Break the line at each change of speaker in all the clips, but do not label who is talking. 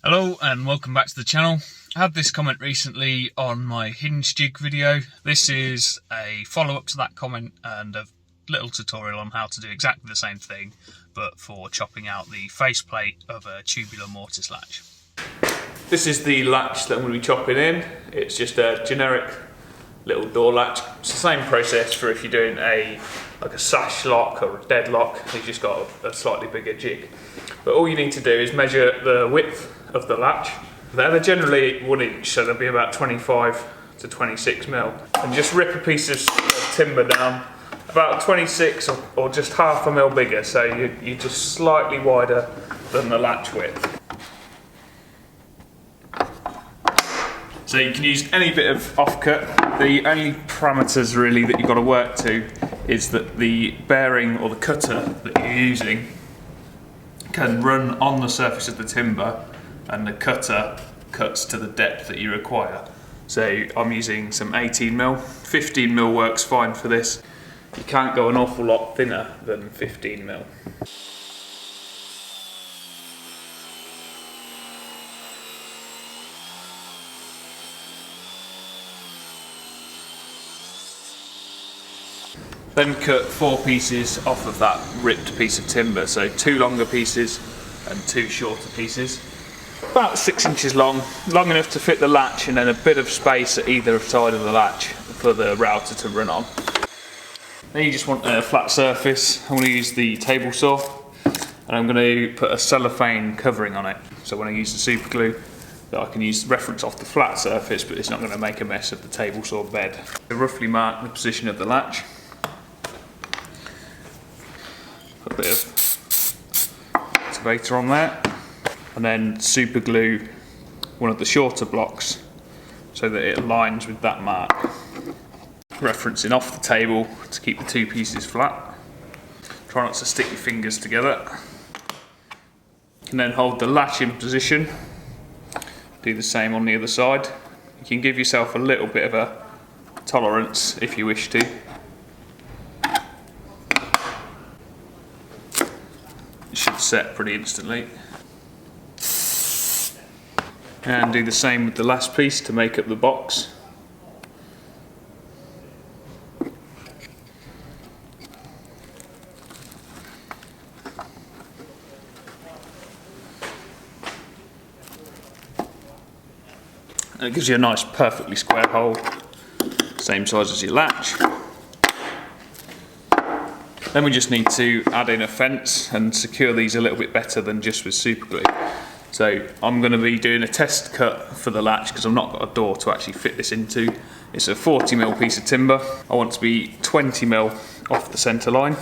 Hello and welcome back to the channel. I had this comment recently on my hinge jig video. This is a follow-up to that comment and a little tutorial on how to do exactly the same thing, but for chopping out the faceplate of a tubular mortise latch. This is the latch that I'm going to be chopping in. It's just a generic little door latch. It's the same process for if you're doing like a sash lock or a deadlock. You've just got a slightly bigger jig. But all you need to do is measure the width of the latch. They're generally 1 inch, so they'll be about 25 to 26 mil. And just rip a piece of timber down about 26 or just half a mil bigger, so you're just slightly wider than the latch width. So you can use any bit of offcut. The only parameters really that you've got to work to is that the bearing or the cutter that you're using can run on the surface of the timber and the cutter cuts to the depth that you require. So I'm using some 18mm, 15mm works fine for this. You can't go an awful lot thinner than 15mm. Then cut 4 pieces off of that ripped piece of timber, so 2 longer pieces and 2 shorter pieces. About 6 inches long enough to fit the latch, and then a bit of space at either side of the latch for the router to run on. Then you just want a flat surface. I'm going to use the table saw, and I'm going to put a cellophane covering on it. So when I use the super glue, that I can use reference off the flat surface, but it's not going to make a mess of the table saw bed. I roughly mark the position of the latch. Put a bit of activator on there, and then super glue one of the shorter blocks so that it aligns with that mark. Referencing off the table to keep the 2 pieces flat. Try not to stick your fingers together. And then hold the latch in position. Do the same on the other side. You can give yourself a little bit of a tolerance if you wish to. Should set pretty instantly. And do the same with the last piece to make up the box. And it gives you a nice perfectly square hole, same size as your latch. Then we just need to add in a fence and secure these a little bit better than just with super glue. So I'm going to be doing a test cut for the latch because I've not got a door to actually fit this into. It's a 40mm piece of timber. I want to be 20mm off the centre line.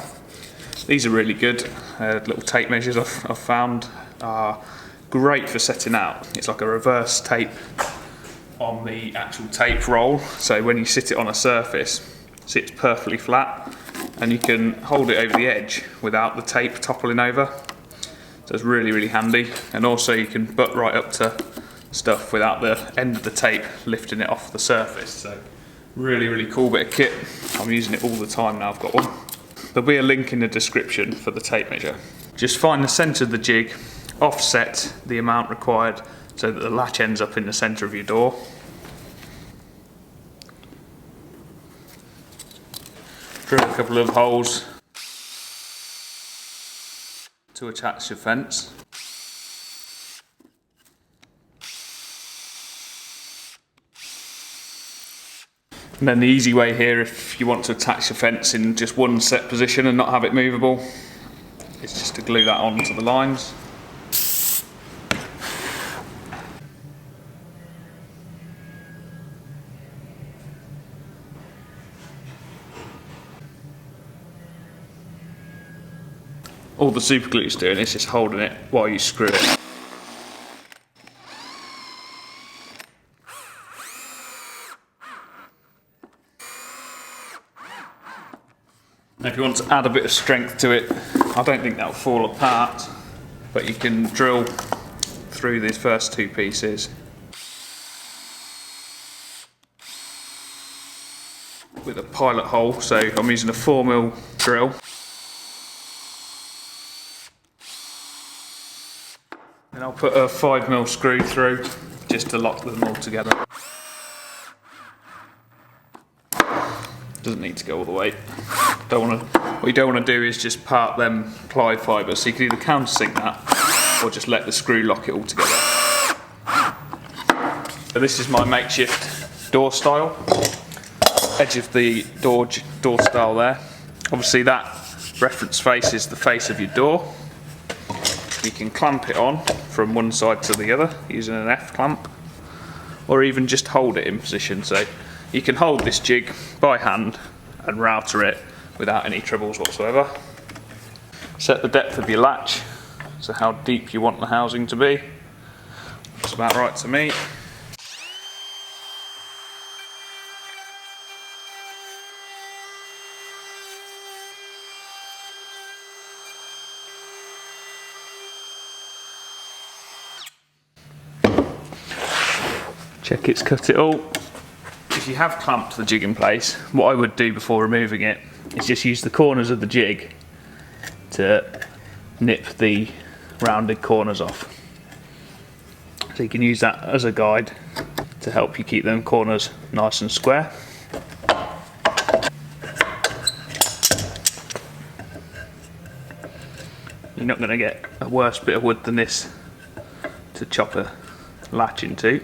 These are really good. Little tape measures I've found are great for setting out. It's like a reverse tape on the actual tape roll. So when you sit it on a surface, it sits perfectly flat. And you can hold it over the edge without the tape toppling over. So it's really, really handy. And also you can butt right up to stuff without the end of the tape lifting it off the surface. So really, really cool bit of kit. I'm using it all the time now I've got one. There'll be a link in the description for the tape measure. Just find the centre of the jig, offset the amount required so that the latch ends up in the centre of your door. Drill a couple of holes to attach your fence. And then the easy way here, if you want to attach the fence in just one set position and not have it movable, is just to glue that onto the lines. All the super glue is doing is just holding it while you screw it. Now if you want to add a bit of strength to it, I don't think that'll fall apart, but you can drill through these first 2 pieces with a pilot hole. So I'm using a 4mm drill. Then I'll put a 5mm screw through just to lock them all together. Doesn't need to go all the way. What you don't want to do is just part them ply fibres, so you can either countersink that or just let the screw lock it all together. So this is my makeshift door style. Edge of the door style there. Obviously that reference face is the face of your door. You can clamp it on from one side to the other using an F clamp, or even just hold it in position. So you can hold this jig by hand and router it without any troubles whatsoever. Set the depth of your latch, so how deep you want the housing to be. Looks about right to me. Check it's cut it all. If you have clamped the jig in place, what I would do before removing it is just use the corners of the jig to nip the rounded corners off. So you can use that as a guide to help you keep them corners nice and square. You're not going to get a worse bit of wood than this to chop a latch into.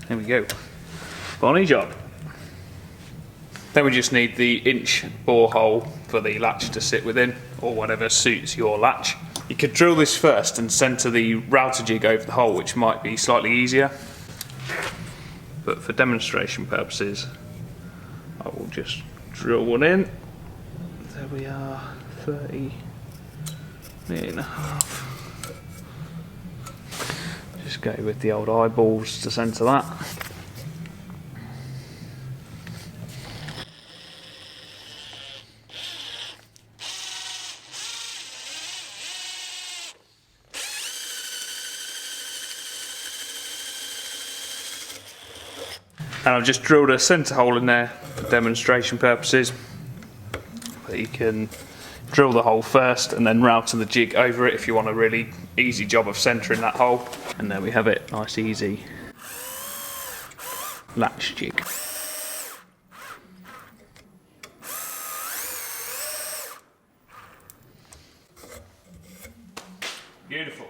There we go. Bonnie job. Then we just need the inch bore hole for the latch to sit within, or whatever suits your latch. You could drill this first and centre the router jig over the hole, which might be slightly easier. But for demonstration purposes, I will just drill one in. There we are, 30.5. Just go with the old eyeballs to centre that. And I've just drilled a centre hole in there for demonstration purposes. But you can drill the hole first and then router the jig over it if you want a really easy job of centering that hole. And there we have it, nice easy latch jig. Beautiful.